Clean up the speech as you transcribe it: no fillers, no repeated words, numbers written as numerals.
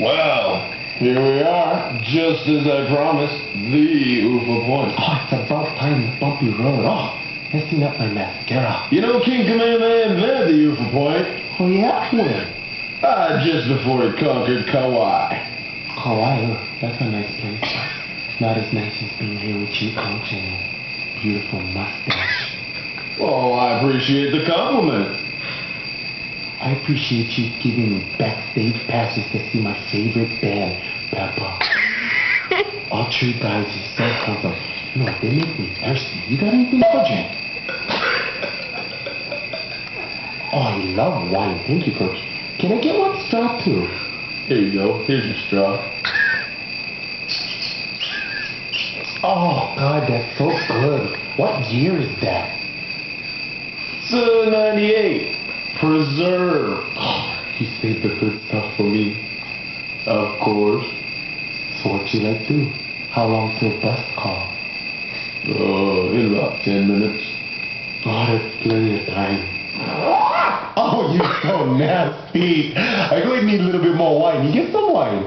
Well, here we are, just as I promised, the UFO Point. Oh, it's about time, the bumpy road. Oh, messing up my mascara. You know, King Kamehameha invented the UFO Point. Oh, yeah? When? Just before he conquered Kauai. Kauai, that's a nice place. Not as nice as being here with you, Coach, and a beautiful mustache. Well, I appreciate the compliment. I appreciate you giving me backstage passes to see my favorite band, Peppa. All three guys are so handsome. You know, they make me thirsty. You got anything to drink? Oh, I love wine. Thank you, Coach. Can I get one straw, too? Here you go. Here's your straw. Oh, God, that's so good. What year is that? It's 98. Preserve. Oh, he saved the good stuff for me. Of course. So what you like to do? How long till bus call? Oh, in about 10 minutes. Oh, that's plenty of time. Oh, you're so nasty. I really need a little bit more wine. You get some wine.